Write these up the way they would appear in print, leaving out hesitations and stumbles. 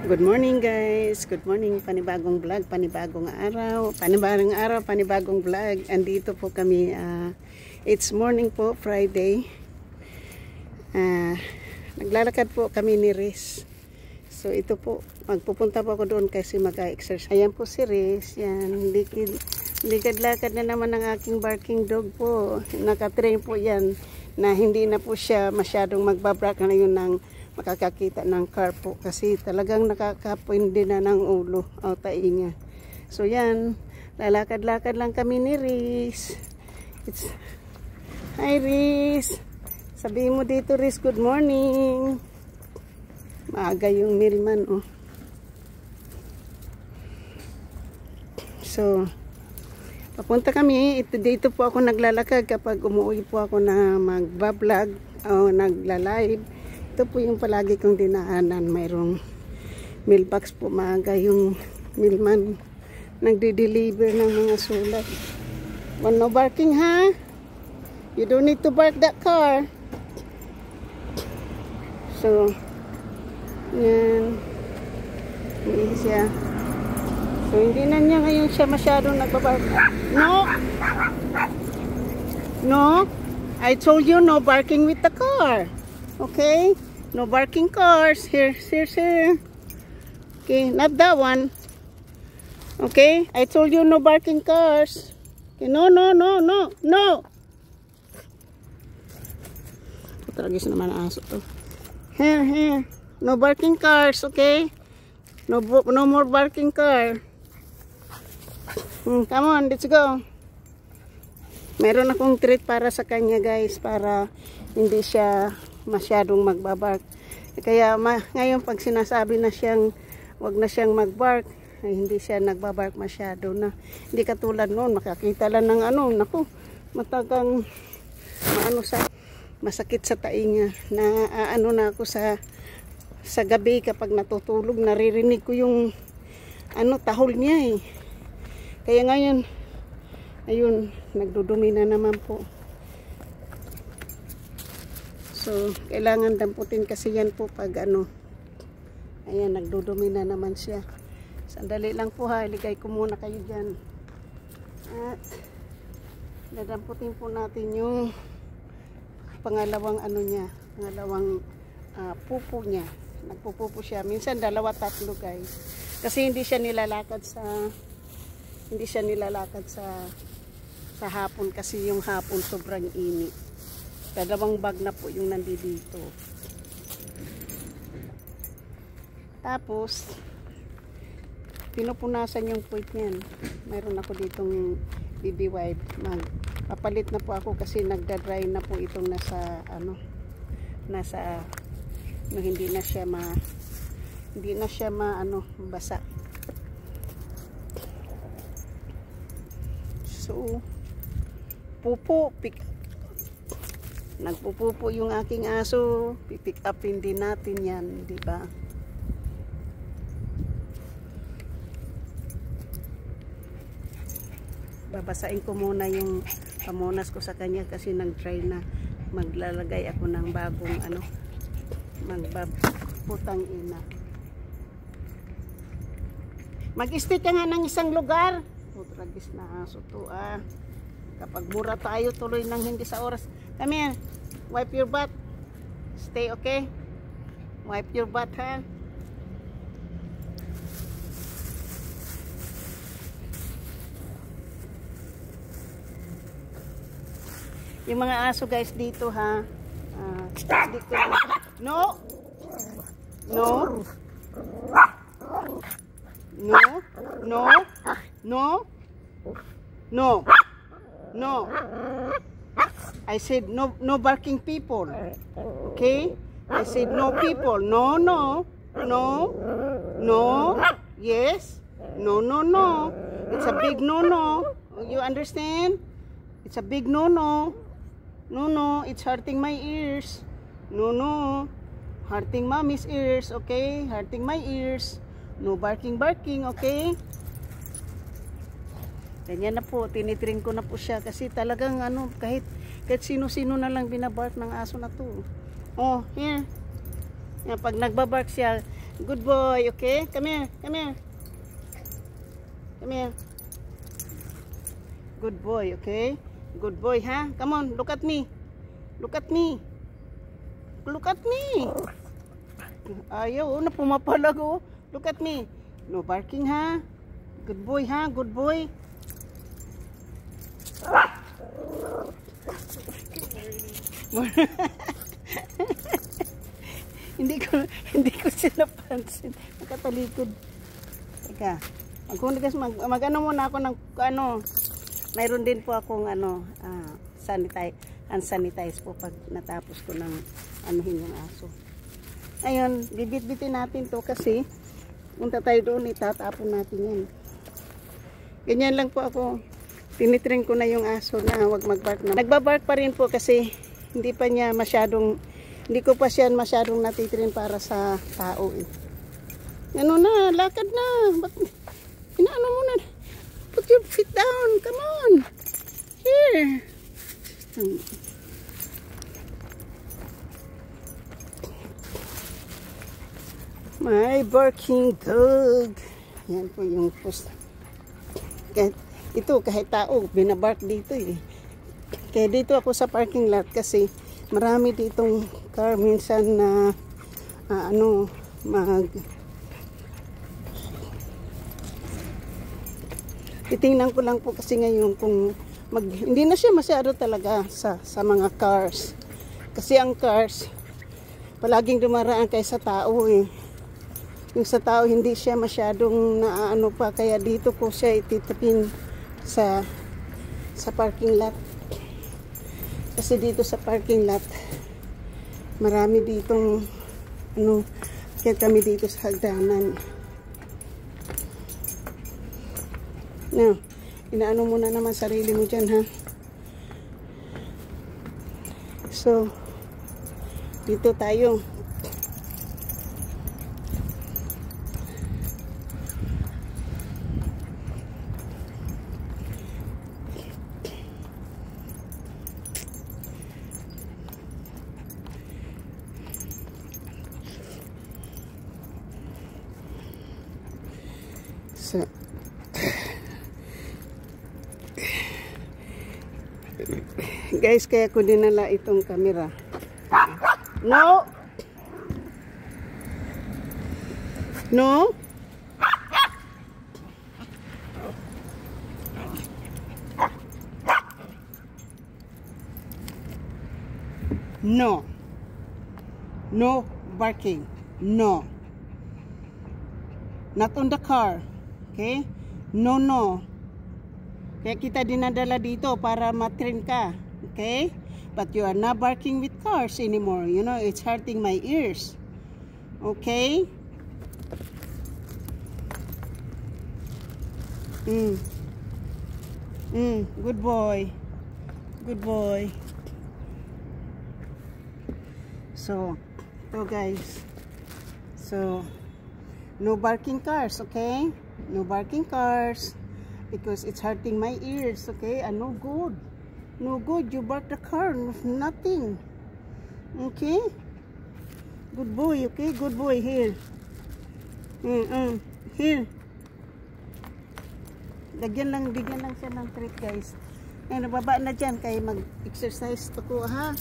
Good morning guys, good morning, panibagong vlog, panibagong araw, panibagong vlog. Andito po kami, it's morning po, Friday. Naglalakad po kami ni Riz. So ito po, magpupunta po ako doon kasi mag-exercise. Ayan po si Riz, yan, likad-lakad na naman ang aking barking dog po. Nakatrain po yan na hindi na po siya masyadong magbabrak na yun ng makakakita ng car po kasi talagang nakakapwende na ng ulo o tainga. So yan, lalakad-lakad lang kami ni Riz. Hi Riz, sabihin mo dito Riz, good morning. Maaga yung milman oh. So papunta kami, dito po ako naglalakad kapag umuwi po ako na magbablog o nagla-live. Ito po yung palagi kong dinaanan. Mayroong mailbox po, maaga yung milman nagde-deliver ng mga sulat. No barking ha? You don't need to bark that car. So yan, hindi siya. So hindi na niya ngayon siya masyadong nagbabark. No, I told you no barking with the car. Okay, no barking cars. Here. Okay, not that one. Okay, I told you no barking cars. Okay, no. Tragis naman ang aso to. Here. No barking cars, okay? No more barking car. Come on, let's go. Meron akong treat para sa kanya, guys, para hindi siya masyadong magbabark. Kaya ngayon pag sinasabi na siyang wag na siyang magbark, ay hindi siya nagbabark masyado na. Hindi katulad noon, makakita lang ng naku, matagang masakit sa tainga na na ako sa gabi kapag natutulog, naririnig ko yung tahol niya eh. Kaya ngayon ayun, nagdudumi na naman po. So, kailangan damputin kasi yan po pag ayan, nagdudumi na naman siya. Sandali lang po ha, iligay ko muna kayo dyan. At, dadamputin po natin yung pangalawang pangalawang pupo niya. Nagpupupo siya. Minsan dalawa, tatlo guys. Kasi hindi siya nilalakad sa hapon kasi yung hapon sobrang init. Dalawang bag na po yung nandito. Tapos pinupunasan yung puwit niyan. Mayroon ako ditong BB wipe. Papalit na po ako kasi nagda-dry na po itong hindi na siya basa. So pupo, nagpupupo yung aking aso, pipick upin din natin yan, di ba? Babasain ko muna yung pamunas ko sa kanya kasi nag-try na maglalagay ako ng bagong magbabutang ina. Mag-stay ka nga ng isang lugar. Tragis na aso to kapag mura tayo tuloy nang hindi sa oras. Come here, wipe your butt. Stay, okay? Wipe your butt, ha? Yung mga aso guys dito ha. Dito. No. I said no barking people. Okay? I said no people. No. Yes. No. It's a big no. You understand? It's a big no. No. It's hurting my ears. No. Hurting mommy's ears, okay? Hurting my ears. No barking, okay? Ganyan na po, tinitring ko na po siya kasi talagang kahit sino-sino na lang binabark ng aso na to. Oh, here. Yan, pag nagbabark siya, Good boy, okay? Come here, come here. Come here. Good boy, okay? Good boy, ha? Come on, look at me. Look at me. Look at me. Ayaw, na pumapalag, oh. Look at me. No barking, ha? Good boy, ha? Good boy. hindi ko siya napansin. Nakatalikod. Teka. Mag-ano muna ako ng ano. Mayroon din po akong ano, hand sanitize po pag natapos ko ng anuhin yung aso. Ayun, bibit-bitin natin to kasi punta tayo doon, itatapon natin yan. Ganyan lang po ako. Tinitring ko na yung aso na wag mag-bark na. Nagbabark pa rin po kasi hindi ko pa siya masyadong natitrin para sa tao eh. Ano na, lakad na. Inaano mo na. Put your feet down. Come on. Here. My barking dog. Yan po yung post. Kahit tao, binabark dito eh. Kaya dito ako sa parking lot kasi marami ditong car minsan na titingnan ko lang po kasi ngayon kung hindi na siya masyado talaga sa mga cars. Kasi ang cars palaging dumaraan kaysa tao eh. Yung sa tao hindi siya masyadong naano pa, kaya dito ko siya ititipin sa parking lot. Kasi dito sa parking lot marami ditong kaya kami dito sa hagdanan. Now, inaano mo na naman sarili mo dyan, ha? So, dito tayo. So, guys, kaya ko dinala itong camera. No! No! No! No barking. No! Not on the car. Okay? No, no. Kaya kita dinadala dito para matrain ka. Okay? But you are not barking with cars anymore. You know, it's hurting my ears. Okay? Good boy. Good boy. So guys. So, no barking cars, okay? No barking cars. Because it's hurting my ears, okay? And no good. No good. You bark the car. Nothing. Okay? Good boy, okay? Good boy. Here. Here. Bigyan lang siya ng treat, guys. Ay, nababa na dyan. Kaya mag-exercise ako, ha?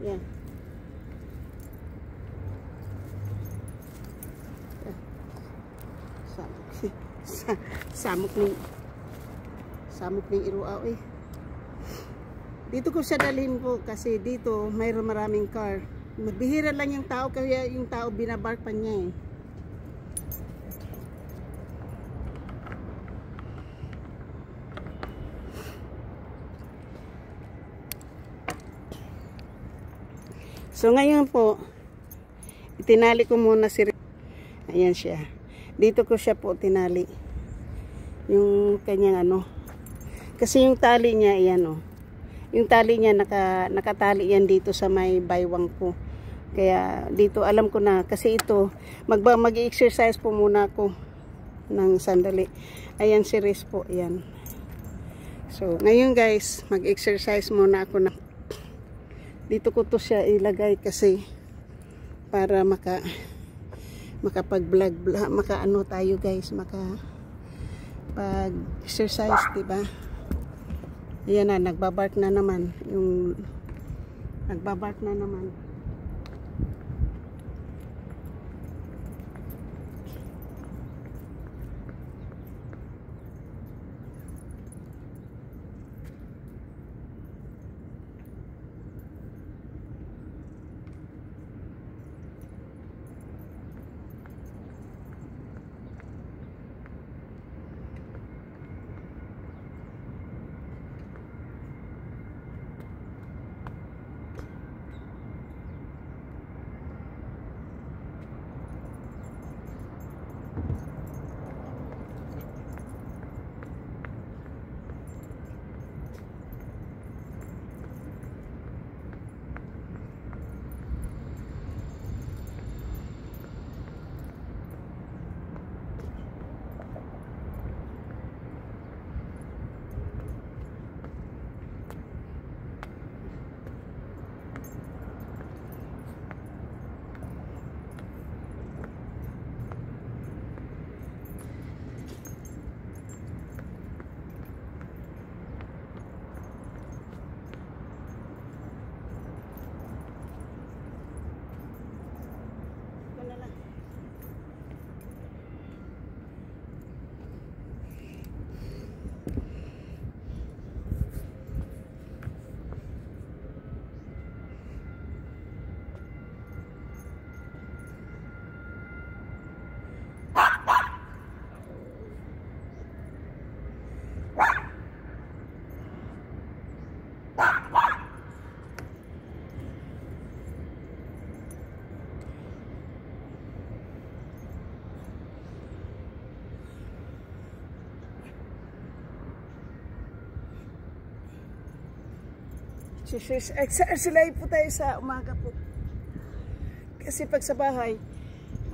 Yan. Samok ng iruaw eh. Dito ko siya dalhin po kasi dito mayroon maraming car. Magbihira lang yung tao kaya yung tao binabark pa niya eh. So ngayon po itinali ko muna si ayan siya. Dito ko siya po tinali. Yung kanyang kasi yung tali niya ayan yung tali niya nakatali yan dito sa may baywang ko. Kaya dito alam ko na kasi ito mag-exercise po muna ako ng sandali. Ayan si Riz po, ayan. So ngayon guys, mag-exercise muna ako na dito ko to siya ilagay kasi para makapag-vlog, maka-ano tayo guys, pag-exercise, diba? Ayan na, nagbabark na naman. Nagbabark na naman. Exercise po tayo sa umaga po. Kasi pag sa bahay,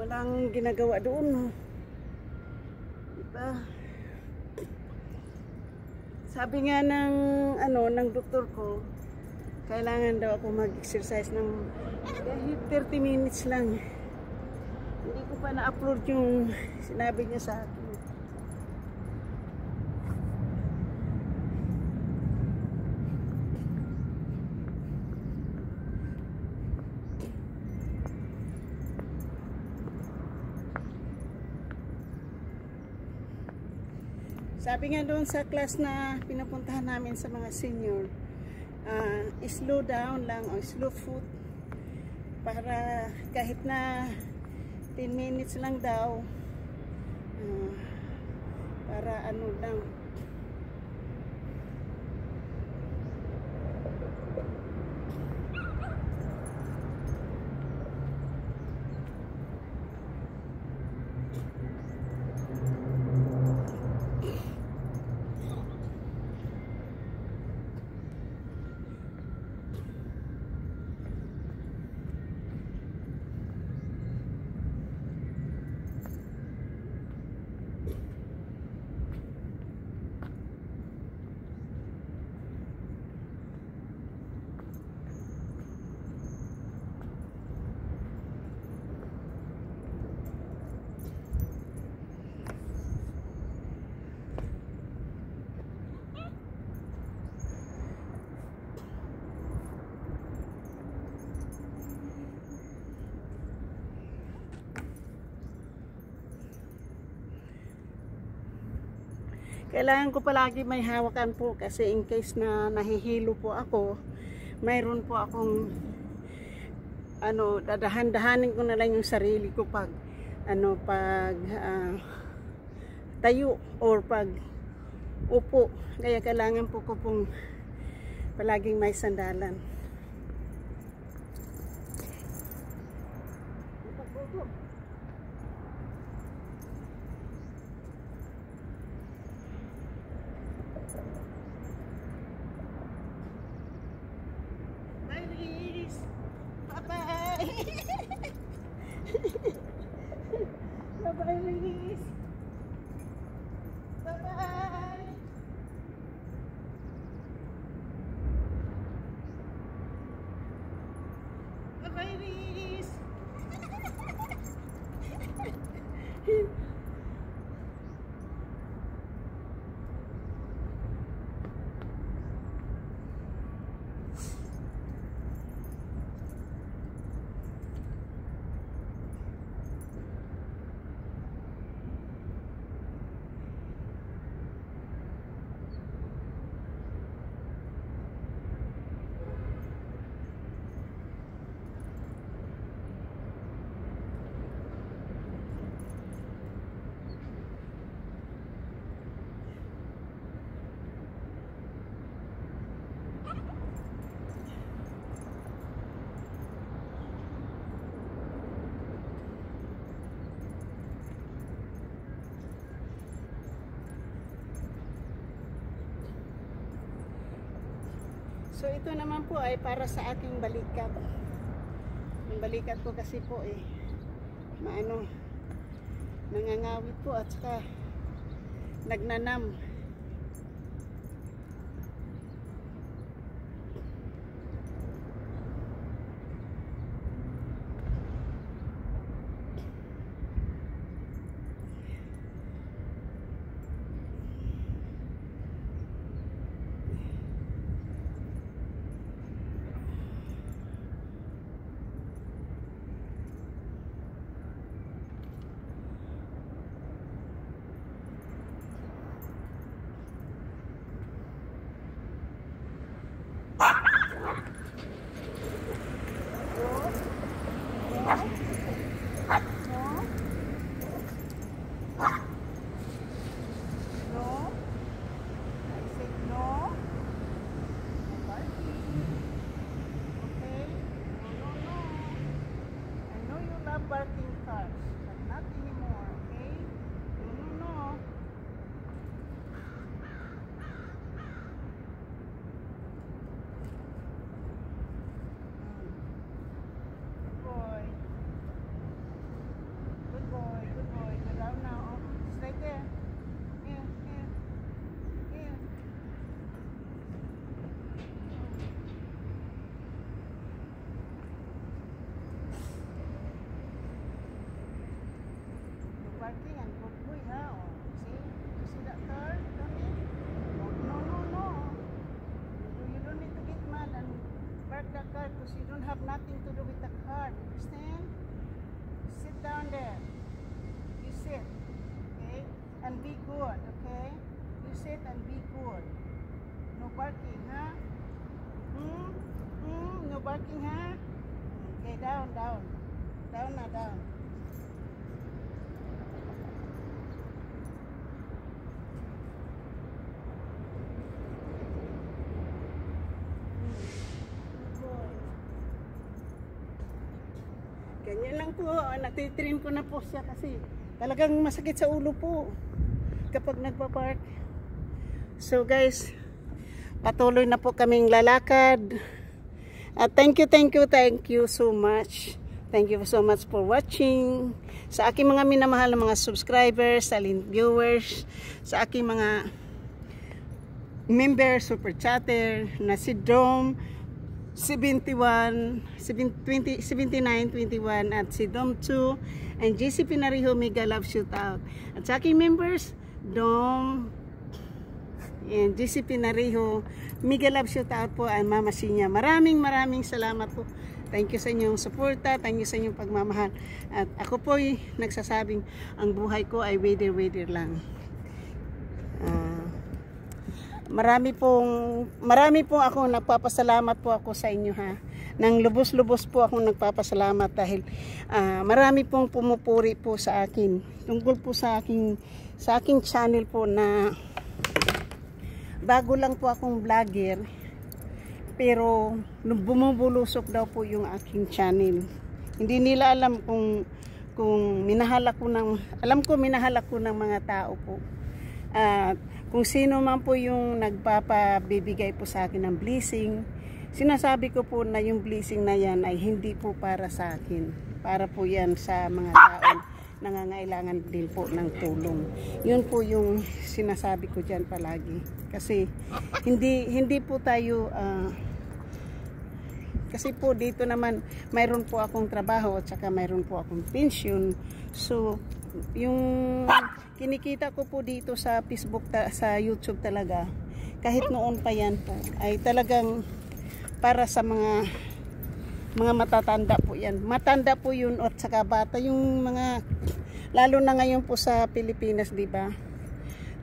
walang ginagawa doon. Diba? Sabi nga ng doktor ko, kailangan daw ako mag-exercise ng kahit 30 minutes lang. Hindi ko pa na-upload yung sinabi niya sa akin. Sabi nga doon sa class na pinapuntahan namin sa mga senior, slow down lang o slow foot para kahit na 10 minutes lang daw, para ano lang. Kailangan ko palagi may hawakan po kasi in case na nahihilo po ako, mayroon po akong dadahan-dahanin ko na lang yung sarili ko pag tayo or pag upo. Kaya kailangan po ko pong palaging may sandalan. Bye-bye, Liz. Bye-bye. Bye-bye, Liz. So ito naman po ay para sa aking balikat. Yung balikat ko kasi po maano, nangangawit po at saka nagnanam. Barking cars, but not anymore, okay? No. Good boy. Go down now. It's right there. Here. Parking and good boy, ha? Oh, see that car coming? No. You don't need to get mad and park the car because you don't have nothing to do with the car. Understand? Sit down there. You sit, okay? And be good, okay? You sit and be good. No barking, ha? No barking, ha? Okay, down. Down. Ganyan lang po, natitrain ko na po siya kasi talagang masakit sa ulo po kapag nagpa-park. So guys, patuloy na po kaming lalakad. Thank you so much. Thank you so much for watching. Sa aking mga minamahal na mga subscribers, silent viewers, sa aking mga member, super chatter na si Dom 79, 21 at si Dom 2 and JC Pinariho, mega love shoot out. At sa aking members, Dom and JC Pinariho, mega love shout out po ang Mama Sinya. Maraming salamat po. Thank you sa inyong suporta, thank you sa inyong pagmamahal. At ako po ay nagsasabing ang buhay ko ay weather lang. Marami pong ako nagpapasalamat po ako sa inyo, ha. Nang lubos-lubos po ako nagpapasalamat dahil marami pong pumupuri po sa akin tungkol po sa aking channel po na bago lang po akong vlogger, pero bumubulusok daw po yung aking channel. Hindi nila alam kung minahal ako ng mga tao po. Kung sino man po yung nagpapabibigay po sa akin ng blessing, sinasabi ko po na yung blessing na yan ay hindi po para sa akin. Para po yan sa mga tao nangangailangan din po ng tulong. Yun po yung sinasabi ko dyan palagi. Kasi hindi po tayo, kasi po dito naman mayroon po akong trabaho at saka mayroon po akong pension. So, yung kinikita ko po dito sa Facebook, sa YouTube talaga, kahit noon pa yan po, ay talagang para sa mga matatanda po yan. Matanda po yun at saka bata. Yung mga, lalo na ngayon po sa Pilipinas, di ba?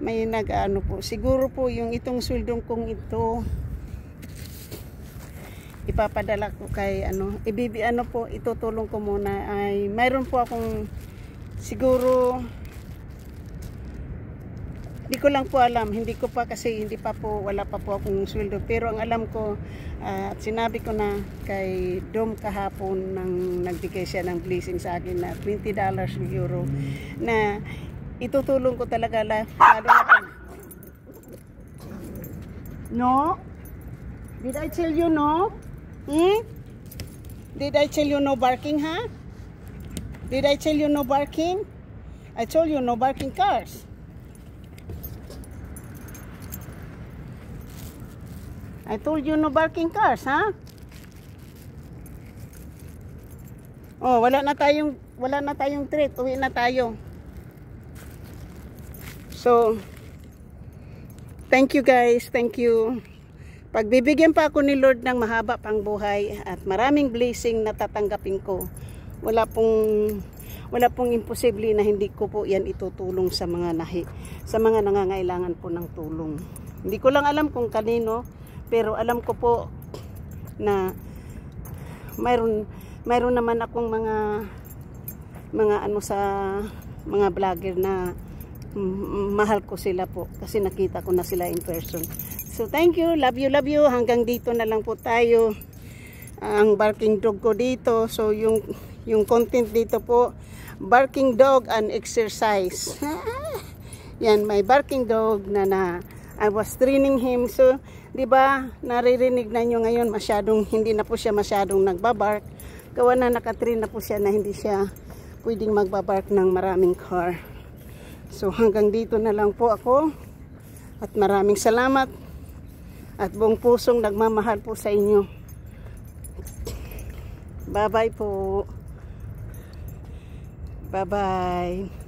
May nag-ano po. Siguro po yung itong sweldong kong ito, ipapadala ko kay itutulong ko muna ay mayroon po akong siguro, hindi ko lang po alam, hindi pa po, wala pa po akong sweldo, pero ang alam ko, sinabi ko na kay Dom kahapon nang nagbigay siya ng blessing sa akin na $20 euro na itutulong ko talaga lalo na pag Did I tell you no? Did I tell you no barking, huh? Did I tell you no barking? I told you no barking cars. I told you no barking cars, huh? Oh, wala na tayong treat. Uwi na tayo. So, thank you guys. Thank you. Pagbibigyan pa ako ni Lord ng mahaba pang buhay at maraming blessing na tatanggapin ko. Wala pong imposible na hindi ko po yan itutulong sa mga sa mga nangangailangan po ng tulong. Hindi ko lang alam kung kanino, pero alam ko po na mayroon naman akong mga ano sa mga vlogger na mahal ko sila po kasi nakita ko na sila in person. So thank you, love you. Hanggang dito na lang po tayo. Ang barking dog ko dito. So yung content dito po, barking dog and exercise. Yan, may barking dog na I was training him. So, 'di ba, naririnig na nyo ngayon hindi na po siya masyadong nagbabark. Gawa na nakatrain na po siya na hindi siya pwedeng magbabark ng maraming car. So hanggang dito na lang po ako. At maraming salamat. At buong pusong nagmamahal po sa inyo. Bye-bye po. Bye-bye.